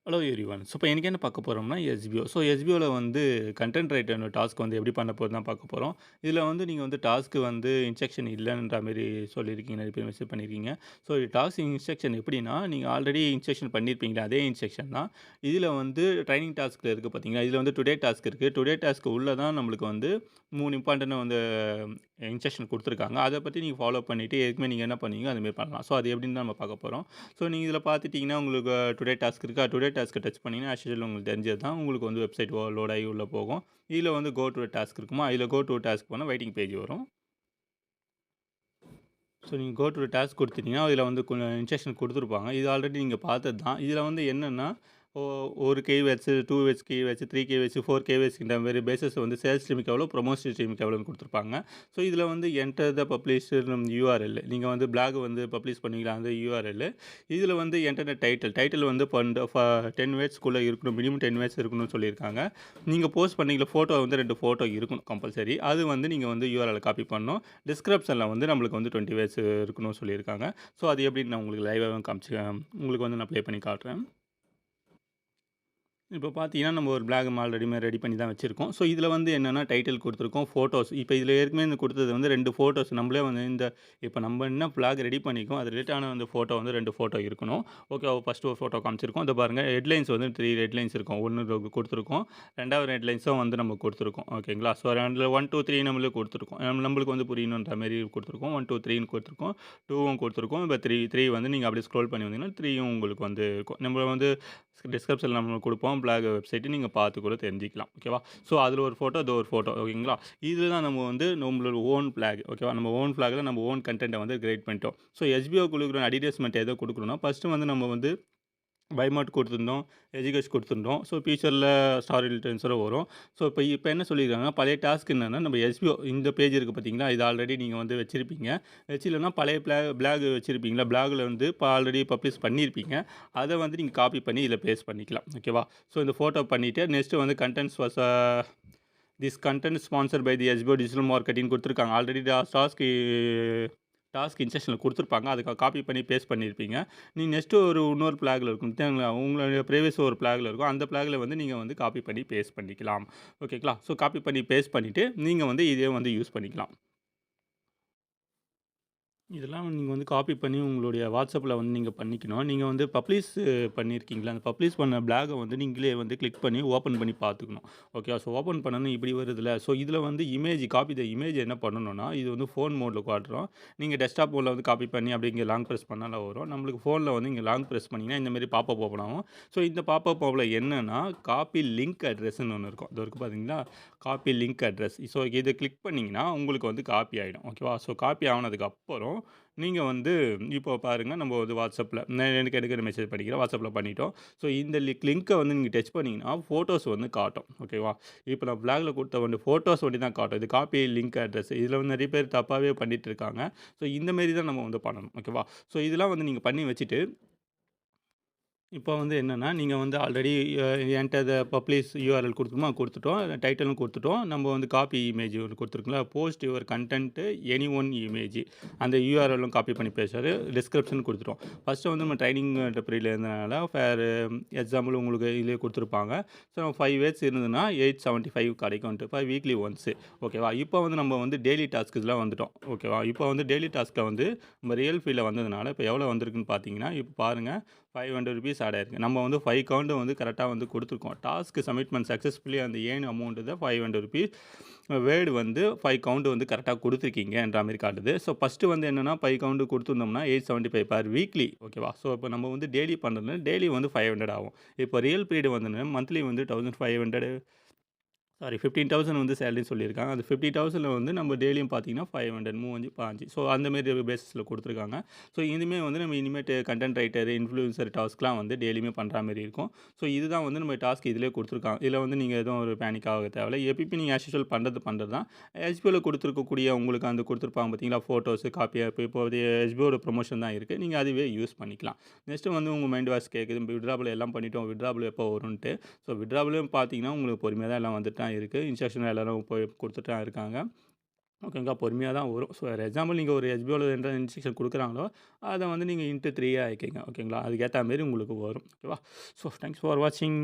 Hello everyone. So இப்போ இன்னைக்கு என்ன பார்க்க போறோம்னா எஸ்பிஓ. ஸோ எஸ்பிஓல வந்து கன்டென்ட் ரைட்டர் டாஸ்க் வந்து எப்படி பண்ண போகுதுன்னு தான் பார்க்க போறோம். இதில வந்து நீங்க வந்து டாஸ்க் வந்து இன்ஸ்ட்ரக்ஷன் இல்லன்ற மாரி சொல்லியிருக்கீங்க. நிறைய பேர் மெசேஜ் பண்ணியிருக்கீங்க. ஸோ டாஸ்க் இன்ஸ்ட்ரக்ஷன் எப்படின்னா, நீங்க ஆல்ரெடி இன்ஸ்ட்ரக்ஷன் பண்ணியிருப்பீங்களே அதே இன்ஸ்ட்ரக்ஷன் தான். இதில வந்து ட்ரெய்னிங் டாஸ்க்ல இருக்கு பார்த்தீங்களா, இதில வந்து டுடே டாஸ்க் இருக்கு. டுடே டாஸ்க் உள்ள தான் நம்மளுக்கு வந்து 3 இம்பார்ட்டன்ட் வந்து இன்ஸ்ட்ரக்ஷன் குடுத்துருக்காங்க. அத பத்தி நீங்க ஃபாலோ பண்ணிட்டு ஏற்கனவே நீங்க என்ன பண்ணீங்களோ அது மாரி பண்ணலாம். ஸோ அது எப்படின்னு தான் நம்ம பார்க்க போறோம். ஸோ நீங்க இதில பார்த்துட்டீங்கன்னா, உங்களுக்கு டுடே டாஸ்க் இருக்கா? டுடே டாஸ்க்க டச் பண்ணீங்கன்னா, ஆஸ் யூசுவல் உங்களுக்கு தெரிஞ்சது தான். உங்களுக்கு வந்து வெப்சைட் லோட் ஆகி உள்ள போகும். இதில வந்து கோ டூ டாஸ்க் இருக்குமா? இதில கோ டூ டாஸ்க் போனா வெயிட்டிங் பேஜ் வரும். ஸோ நீங்க கோ டூ டாஸ்க் குடுத்துட்டீங்கன்னா, இதில வந்து இன்ஸ்ட்ரக்ஷன் குடுத்துருப்பாங்க. இது ஆல்ரெடி நீங்க பார்த்தது தான். இதில வந்து என்னன்னா, ஒ ஒரு கீவேர்ட்ஸ், 2 வேர்ட்ஸ் கீவேர்ட்ஸ், 3 கீவேர்ட்ஸ், 4 கீவேர்ட்ஸ்ன்ற மாரி பேசிஸ் வந்து சேல்ஸ் டீமுக்கு எவ்வளோ, ப்ரமோஷன் டீமுக்கு எவ்வளோன்னு குடுத்துருப்பாங்க. ஸோ இதில வந்து என்டர் த பப்ளிஷர் யூஆர்எல். நீங்க வந்து பிளாக் வந்து பப்ளிஷ் பண்ணீங்களா, அந்த யூஆர்எல். இதில வந்து என்டர் த டைட்டில். டைட்டில் வந்து 10 வேர்ட்ஸ்க்குள்ள இருக்கணும். மினிமம் 10 வேர்ட்ஸ் இருக்கணும்னு சொல்லியிருக்காங்க. நீங்க போஸ்ட் பண்ணீங்கல்ல ஃபோட்டோ வந்து 2 ஃபோட்டோ இருக்கணும் கம்பல்சரி. அது வந்து நீங்க வந்து யூஆர்எல்ல காப்பி பண்ணணும். டிஸ்கிரிப்ஷன்ல வந்து நம்மளுக்கு வந்து 20 வேர்ட்ஸ் இருக்கணும்னு சொல்லியிருக்காங்க. ஸோ அது எப்படின்னு நான் உங்களுக்கு லைவாவே உங்களுக்கு வந்து நான் ப்ளே பண்ணி காட்டுறேன். இப்போ பார்த்தீங்கன்னா, நம்ம ஒரு பிளாக் ரெடி பண்ணி தான் வச்சிருக்கோம். ஸோ இதில வந்து என்னன்னா டைட்டில் குடுத்துருக்கோம், ஃபோட்டோஸ். இப்போ இதில ஏற்கனவே குடுத்தது வந்து 2 ஃபோட்டோஸ். நம்மளே வந்து இப்போ நம்ம என்ன பிளாக் ரெடி பண்ணியிருக்கோம், அது ரிலேட்டான அந்த ஃபோட்டோ வந்து 2 ஃபோட்டோ இருக்கணும். ஓகே, ஃபர்ஸ்ட்டு ஒரு ஃபோட்டோ காமிச்சிருக்கோம். இத பாருங்க, ஹெட்லைன்ஸ் வந்து 3 ஹெட்லைன்ஸ் இருக்கும். 1 குடுத்துருக்கோம். 2வது ஹெட்லைன்ஸும் வந்து நம்ம குடுத்துருக்கோம். ஓகேங்களா? ஸோ 2ல 1, 2, 3 நம்மளே குடுத்துருக்கோம். நம்மளுக்கு வந்து புரியணுன்ற மாரி குடுத்துருக்கோம். 1, 2, 3ன்னு குடுத்துருக்கோம். 2வும் குடுத்துருக்கோம். இப்போ 3 வந்து நீங்க அப்படியே ஸ்க்ரோல் பண்ணி வந்தீங்கன்னா, 3யும் உங்களுக்கு வந்து இருக்கும். நம்ம வந்து டிஸ்கிரிப்ஷன்ல நம்ம குடுப்போம். பிளாக் வெப்சைட் நீங்க பார்த்து கூட தெரிஞ்சுக்கலாம். ஓகேவா? ஸோ அதில ஒரு ஃபோட்டோ, இது ஒரு ஃபோட்டோ. ஓகேங்களா? இதில தான் நம்ம வந்து நம்மளோட ஓன் பிளாக். ஓகேவா? நம்ம ஓன் பிளாக்ல நம்ம ஓன் கன்டென்ட்ட வந்து கிரியேட் பண்ணிட்டோம். ஸோ எஸ்பிஓ குடுக்குற அட்வர்டைஸ்மென்ட் எதோ குடுக்கணும்னா, ஃபர்ஸ்ட்டு வந்து நம்ம வந்து பைமார்ட் குடுத்துருந்தோம். எஜிகேஷ் குடுத்துருந்தோம். ஸோ ஃபியூச்சர்ல ஸ்டார் ரிட்டர்ன்ஸோட வரும். ஸோ இப்ப என்ன சொல்லியிருக்காங்கன்னா, பழைய டாஸ்க் என்னன்னா, நம்ம எஸ்பிஓ இந்த பேஜ் இருக்கு பார்த்தீங்களா? இது ஆல்ரெடி நீங்க வந்து வச்சிருப்பீங்க. வச்சில்லன்னா பழைய பிளாக் வச்சிருப்பீங்கல்ல, பிளாக்ல வந்து இப்ப ஆல்ரெடி பப்ளிஷ் பண்ணியிருப்பீங்க. அத வந்து நீங்க காப்பி பண்ணி இதில பேஸ்ட் பண்ணிக்கலாம். ஓகேவா? ஸோ இந்த ஃபோட்டோ பண்ணிட்டு, நெக்ஸ்ட் வந்து contents was this content sponsored by the SPO digital marketing குடுத்துருக்காங்க. ஆல்ரெடி டாஸ்க் இன்ஸ்ட்ரக்ஷன்ல குடுத்துருப்பாங்க. அதுக்கு காப்பி பண்ணி பேஸ்ட் பண்ணியிருப்பீங்க. நீ நெக்ஸ்ட் இன்னொரு பிளாக்ல இருக்கும். தெரியுங்களா? உங்களுடைய ப்ரீவியஸ் ஒரு பிளாக்ல இருக்கும். அந்த பிளாக்ல வந்து நீங்க வந்து காப்பி பண்ணி பேஸ்ட் பண்ணிக்கலாம். ஓகேங்களா? ஸோ காப்பி பண்ணி பேஸ்ட் பண்ணிட்டு, நீங்க வந்து இதே வந்து யூஸ் பண்ணிக்கலாம். இதெல்லாம் நீங்க வந்து காப்பி பண்ணி உங்களுடைய WhatsAppல வந்து நீங்க பண்ணிக்கணும். நீங்க வந்து பப்ளிஷ் பண்ணியிருக்கீங்களா? அந்த பப்ளிஷ் பண்ண பிளாக வந்து நீங்களே வந்து கிளிக் பண்ணி ஓப்பன் பண்ணி பார்த்துக்கணும். ஓகேவா? ஸோ ஓப்பன் பண்ணோனே இப்படி வருதுல்ல. ஸோ இதில வந்து காப்பி த இமேஜ் என்ன பண்ணணும்னா, இது வந்து ஃபோன் மோட்ல காட்டுறோம். நீங்க டெஸ்க்டாப் மோட்ல வந்து காப்பி பண்ணி அப்படியே இங்க லாங் பிரஸ் பண்ணாலும் வரும். நம்மளுக்கு ஃபோன்ல வந்து இங்க லாங் பிரஸ் பண்ணீங்கன்னா, இந்த மாரி பாப்பப் ஓப்பன் ஆகும். ஸோ இந்த பாப்பப் ஆப்ல என்னன்னா, காப்பி லிங்க் அட்ரஸ்ன்னு ஒண்ணு இருக்கும். இதோ இருக்கு பார்த்தீங்களா? Copy link address. ஸோ இத கிளிக் பண்ணீங்கன்னா, உங்களுக்கு வந்து காப்பி ஆயிடும். ஓகேவா? ஸோ காப்பி ஆனதுக்கு அப்புறம் நீங்க வந்து இப்போ பாருங்க, நம்ம வந்து WhatsAppல எனக்கு எடுக்கிற மெசேஜ் படிக்கிறேன். WhatsAppல பண்ணிட்டோம். ஸோ இந்த லிங்க்க வந்து நீங்க டச் பண்ணீங்கன்னா, ஃபோட்டோஸ் வந்து காட்டும். ஓகேவா? இப்போ நான் பிளாக்ல குடுத்த வந்து ஃபோட்டோஸ் ஒண்டி தான் காட்டும். இது காப்பி லிங்க் அட்ரஸ். இதில வந்து நெறைய பேர் தப்பாவே பண்ணிட்டு இருக்காங்க. ஸோ இந்த மாரி தான் நம்ம வந்து பண்ணணும். ஓகேவா? ஸோ இதெல்லாம் வந்து நீங்க பண்ணி வச்சுட்டு இப்போ வந்து என்னன்னா, நீங்க வந்து already enter the publish URL குடுத்தோமா, குடுத்துட்டோம். டைட்டிலும் குடுத்துட்டோம். நம்ம வந்து காப்பி இமேஜ் ஒண்ணு குடுத்துருக்கோம்ல, post your content any one image. அந்த யூஆர்எல்லும் காப்பி பண்ணி பேஸ்ட் டிஸ்கிரிப்ஷன் குடுத்துட்டோம். ஃபர்ஸ்ட்டு வந்து நம்ம ட்ரெய்னிங் பீரியட்ல இருந்தனால எக்ஸாம்பிள் உங்களுக்கு இதிலேயே குடுத்துருப்பாங்க. ஸோ 5 வேர்ட்ஸ் இருந்ததுன்னா 875 கிடைக்கும்ன்ட்டு. Weekly once. ஓகேவா? இப்போ வந்து நம்ம வந்து டெய்லி டாஸ்க் இதெல்லாம் வந்துட்டோம். ஓகேவா? இப்போ வந்து டெய்லி டாஸ்க்ல வந்து நம்ம ரியல் ஃபீல்ட்ல வந்ததுனால, இப்போ எவ்வளோ வந்திருக்குன்னு பார்த்தீங்கன்னா, இப்போ பாருங்க ₹500 ஆட் ஆயிருக்கு. நம்ம வந்து 5 கவுண்ட் வந்து கரெக்ட்டா வந்து குடுத்துருக்கோம். டாஸ்க் சப்மிட்மென்ட் சக்சஸ்ஃபுல்லி அந்த ஏர்ன் அமௌண்ட் தான் ₹500. வேர்ட் வந்து 5 கவுண்ட் வந்து கரெக்ட்டா குடுத்துருக்கீங்கன்ற மாரி காட்டுது. ஸோ ஃபர்ஸ்ட்டு வந்து என்னன்னா 5 கவுண்ட் குடுத்துருந்தோம்னா 875 பெர் வீக்லி. ஓகேவா? ஸோ இப்போ நம்ம வந்து டெய்லி பண்றதுனால டெய்லி வந்து 500 ஆகும். இப்போ ரியல் பீரியட் வந்தோனே மந்த்லி வந்து 1500 15,000 வந்து சேலரின்னு சொல்லியிருக்காங்க. அந்த 50,000ல வந்து நம்ம டெய்லியும் பார்த்தீங்கன்னா 500 5 5 ஸோ அந்த மாரி பேசிஸ்ல குடுத்துருக்காங்க. ஸோ இனிமே வந்து நம்ம இனிமேட்டு கன்டென்ட் ரைட்டர், இன்ஃப்ளூயன்சர் டாஸ்க்லாம் வந்து டெய்லியுமே பண்ற மாரி இருக்கும். ஸோ இதுதான் வந்து நம்ம டாஸ்க் இதிலேயே குடுத்துருக்காங்க. இதில வந்து நீங்க எதுவும் ஒரு பேனிக் ஆக தேவையில்ல. எப்பயும் நீங்க ஆஸ் யூசுவல் பண்றது தான். எஸ்பிஓல குடுத்துருக்கக்கூடிய உங்களுக்கு அந்த குடுத்துருப்பாங்க பார்த்தீங்களா? ஃபோட்டோஸ், காப்பி இப்போ எஸ்பிஓட ப்ரமோஷன் தான் இருக்கு. நீங்க அதுவே யூஸ் பண்ணிக்கலாம். நெக்ஸ்ட்டு வந்து உங்க மைண்ட் வாய்ஸ் கேட்குது. வித்ட்ராவல் எல்லாம் பண்ணிட்டோம். வித்ட்ராவல் எப்போ வரும்ன்ட்டு. ஸோ வித்ட்ராவலும் பார்த்தீங்கன்னா, உங்களுக்கு பொறுமையா தான் எல்லாம் வந்துட்டு தான் இருக்கு. இன்ஸ்ட்ரக்ஷன் எல்லாரும் போய் குடுத்துட்டு தான் இருக்காங்க. ஓகேங்களா. பொறுமையா தான் வரும். ஸோ ஃபார் எக்ஸாம்பிள் நீங்க ஒரு எஸ்பிஓல என்ன இன்ஸ்ட்ரக்ஷன் குடுக்குறாங்களோ, அத வந்து நீங்க இன்ட்டு 3 ஆக்கிக்கங்க. ஓகேங்களா. அதுக்கேத்தா மாரி உங்களுக்கு வரும். ஓகேவா. ஸோ தேங்க்ஸ் ஃபார் வாட்சிங்.